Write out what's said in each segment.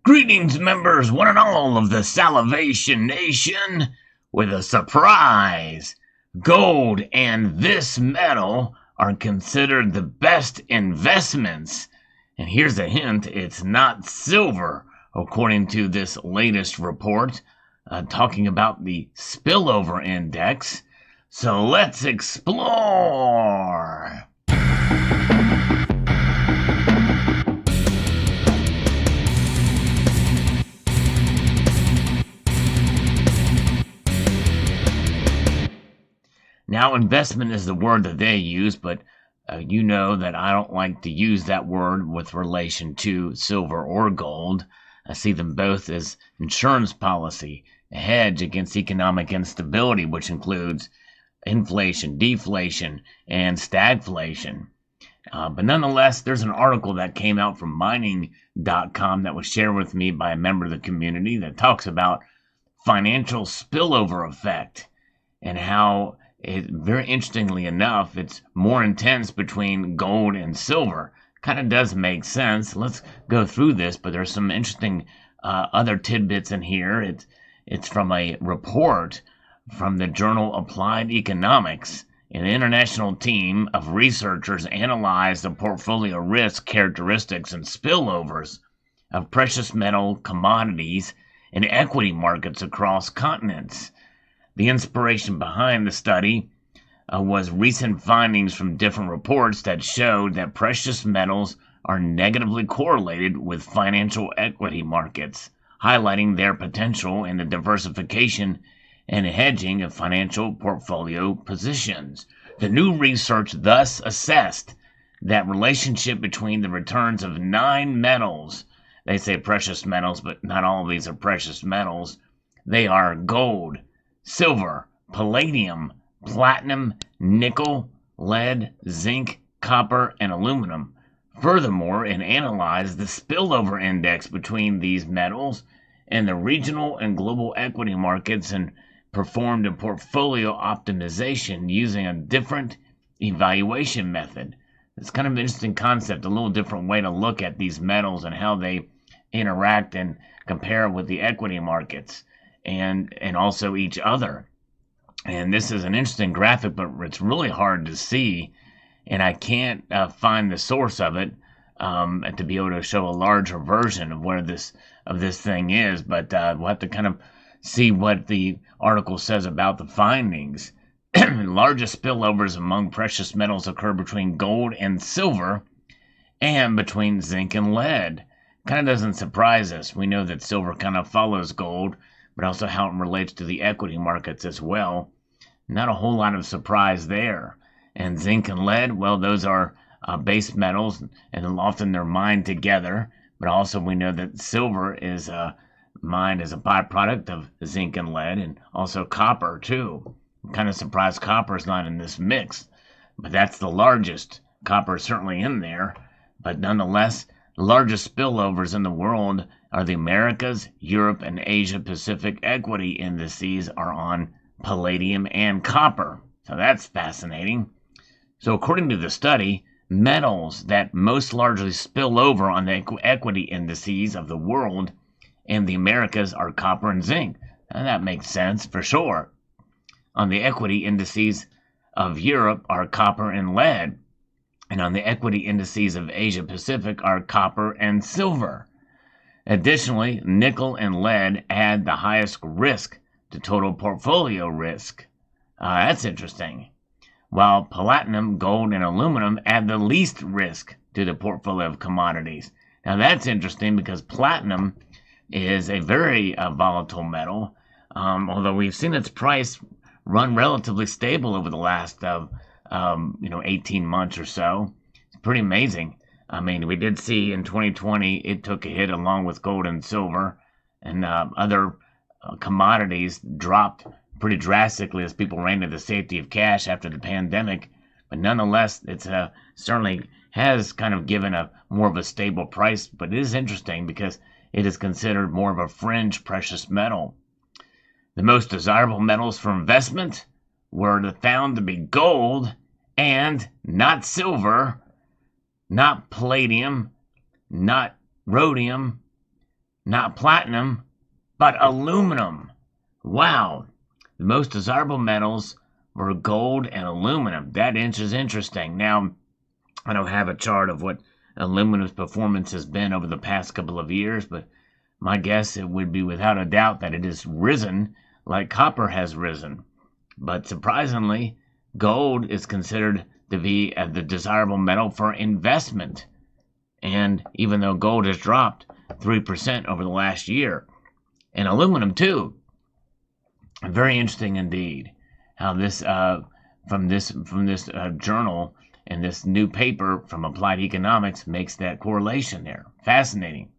Greetings, members, one and all of the Salivation Nation, with a surprise. Gold and this metal are considered the best investments. And here's a hint, it's not silver, according to this latest report, talking about the spillover index. So let's explore. Now, investment is the word that they use, but you know that I don't like to use that word with relation to silver or gold. I see them both as insurance policy, a hedge against economic instability, which includes inflation, deflation, and stagflation. But nonetheless, there's an article that came out from mining.com that was shared with me by a member of the community that talks about financial spillover effect and how very interestingly enough, it's more intense between gold and silver. Kind of does make sense. Let's go through this, but there's some interesting other tidbits in here. It's from a report from the journal Applied Economics. An international team of researchers analyzed the portfolio risk characteristics and spillovers of precious metal commodities and equity markets across continents. The inspiration behind the study was recent findings from different reports that showed that precious metals are negatively correlated with financial equity markets, highlighting their potential in the diversification and hedging of financial portfolio positions. The new research thus assessed that relationship between the returns of 9 metals. They say precious metals, but not all of these are precious metals. They are gold, silver, palladium, platinum, nickel, lead, zinc, copper, and aluminum. Furthermore, it analyzed the spillover index between these metals and the regional and global equity markets and performed a portfolio optimization using a different evaluation method. It's kind of an interesting concept, a little different way to look at these metals and how they interact and compare with the equity markets and also each other. And this is an interesting graphic, but it's really hard to see, and I can't find the source of it to be able to show a larger version of where this thing is. But we'll have to kind of see what the article says about the findings. Largest spillovers among precious metals occur between gold and silver, and between zinc and lead. Kind of doesn't surprise us. We know that silver kind of follows gold, but also how it relates to the equity markets as well. Not a whole lot of surprise there. And zinc and lead, well, those are base metals, and often they're mined together. But also we know that silver is mined as a byproduct of zinc and lead, and also copper too. I'm kind of surprised copper is not in this mix, but that's the largest. Copper is certainly in there, but nonetheless, the largest spillovers in the world are the Americas, Europe, and Asia Pacific equity indices are on palladium and copper. So that's fascinating. So according to the study, metals that most largely spill over on the equity indices of the world and the Americas are copper and zinc. And that makes sense for sure. On the equity indices of Europe are copper and lead. And on the equity indices of Asia Pacific are copper and silver. Additionally, nickel and lead add the highest risk to total portfolio risk. That's interesting. While platinum, gold, and aluminum add the least risk to the portfolio of commodities. Now that's interesting because platinum is a very volatile metal, although we've seen its price run relatively stable over the last 18 months or so. It's pretty amazing. I mean, we did see in 2020 it took a hit along with gold and silver, and other commodities dropped pretty drastically as people ran to the safety of cash after the pandemic. But nonetheless, it's certainly has kind of given a more of a stable price. But it is interesting because it is considered more of a fringe precious metal. The most desirable metals for investment were found to be gold and not silver, not palladium, not rhodium, not platinum, but aluminum. Wow. The most desirable metals were gold and aluminum. That is interesting. Now, I don't have a chart of what aluminum's performance has been over the past couple of years, but my guess it would be without a doubt that it has risen like copper has risen. But surprisingly, gold is considered to be the desirable metal for investment. And even though gold has dropped 3% over the last year, and aluminum too. Very interesting indeed how this from this journal and this new paper from Applied Economics makes that correlation there. Fascinating.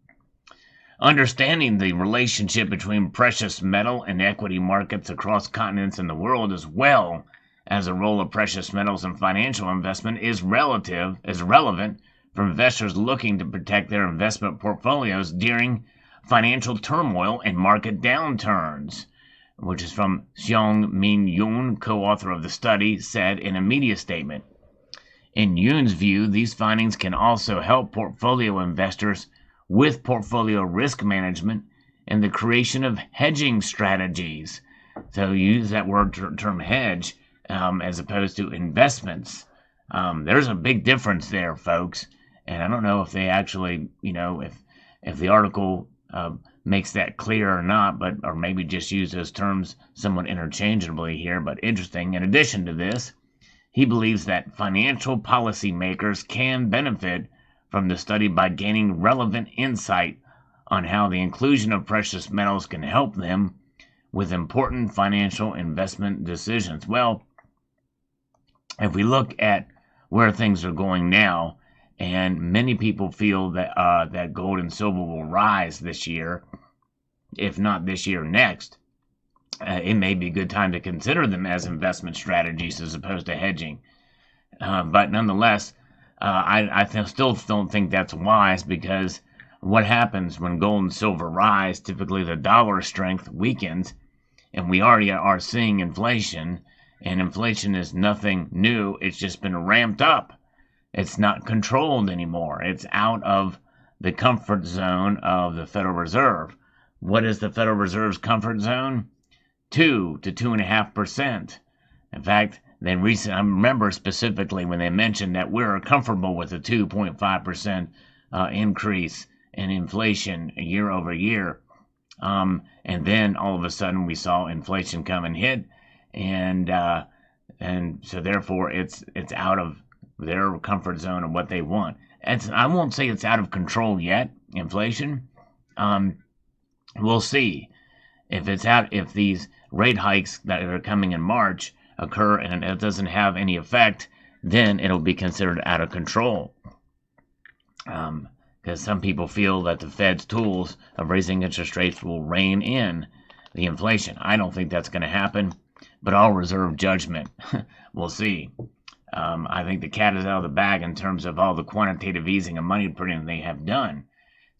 Understanding the relationship between precious metal and equity markets across continents in the world, as well as the role of precious metals in financial investment, is relevant for investors looking to protect their investment portfolios during financial turmoil and market downturns, which is from Seong Min Yoon, co-author of the study, said in a media statement. In Yoon's view, these findings can also help portfolio investors with portfolio risk management and the creation of hedging strategies. So use that word term hedge as opposed to investments. There's a big difference there, folks. And I don't know if they actually, if the article makes that clear or not, or maybe just use those terms somewhat interchangeably here, but interesting. In addition to this, he believes that financial policymakers can benefit from the study by gaining relevant insight on how the inclusion of precious metals can help them with important financial investment decisions. Well, if we look at where things are going now, and many people feel that that gold and silver will rise this year, if not this year, next. It may be a good time to consider them as investment strategies as opposed to hedging. But nonetheless, I still don't think that's wise, because what happens when gold and silver rise? Typically, the dollar strength weakens, and we already are seeing inflation, and inflation is nothing new. It's just been ramped up. It's not controlled anymore. It's out of the comfort zone of the Federal Reserve. What is the Federal Reserve's comfort zone? 2 to 2.5%. In fact, I remember specifically when they mentioned that we're comfortable with a 2.5% increase in inflation year over year. And then all of a sudden we saw inflation come and hit, and so therefore it's out of their comfort zone of what they want. I won't say it's out of control yet, inflation. We'll see if these rate hikes that are coming in March occur and it doesn't have any effect, then it'll be considered out of control. Because some people feel that the Fed's tools of raising interest rates will rein in the inflation. I don't think that's going to happen, but I'll reserve judgment. We'll see. I think the cat is out of the bag in terms of all the quantitative easing and money printing they have done.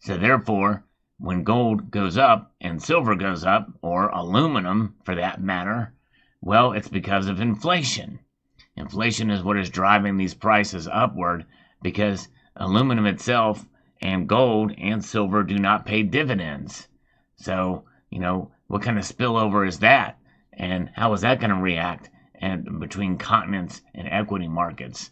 So therefore, when gold goes up and silver goes up, or aluminum for that matter, well, it's because of inflation. Inflation is what is driving these prices upward, because aluminum itself and gold and silver do not pay dividends. So, what kind of spillover is that? And how is that going to react? And between continents and equity markets,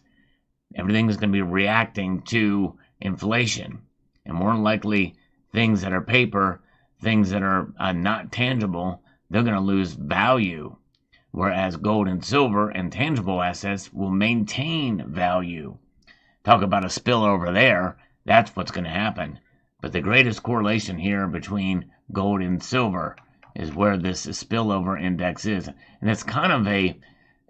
everything is going to be reacting to inflation. And more likely, things that are paper, things that are not tangible, they're going to lose value. Whereas gold and silver and tangible assets will maintain value. Talk about a spillover there. That's what's going to happen. But the greatest correlation here between gold and silver is where this spillover index is. And it's kind of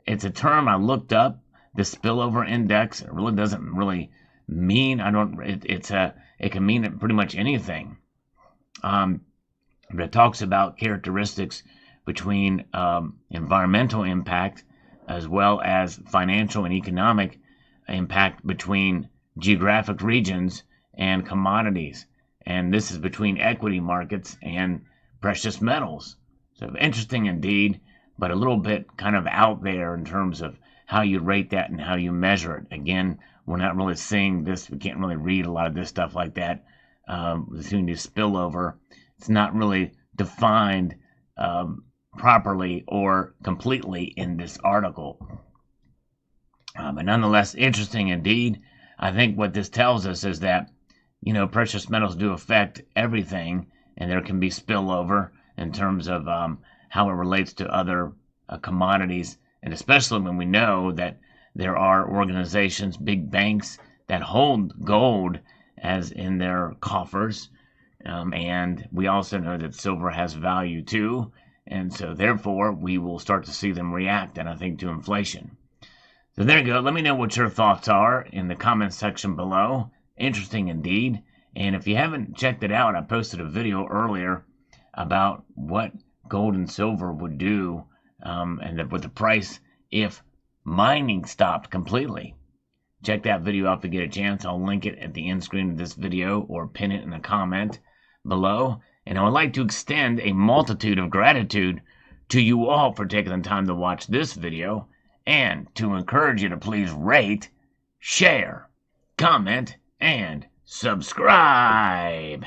it's a term I looked up, the spillover index. It really doesn't really mean, it can mean pretty much anything. But it talks about characteristics between environmental impact as well as financial and economic impact between geographic regions and commodities. And this is between equity markets and precious metals. So interesting indeed, but a little bit kind of out there in terms of how you rate that and how you measure it. Again, we're not really seeing this. We can't really read a lot of this stuff like that. Between the spillover it's not really defined properly or completely in this article. But nonetheless, interesting indeed. I think what this tells us is that, precious metals do affect everything, and there can be spillover in terms of how it relates to other commodities, and especially when we know that there are organizations, big banks, that hold gold as in their coffers, and we also know that silver has value too, and so therefore we will start to see them react, and I think, to inflation. So there you go. Let me know what your thoughts are in the comments section below. Interesting indeed. And if you haven't checked it out, I posted a video earlier about what gold and silver would do, and with the price if mining stopped completely. Check that video out if you get a chance. I'll link it at the end screen of this video or pin it in a comment below. And I would like to extend a multitude of gratitude to you all for taking the time to watch this video, and to encourage you to please rate, share, comment, and subscribe.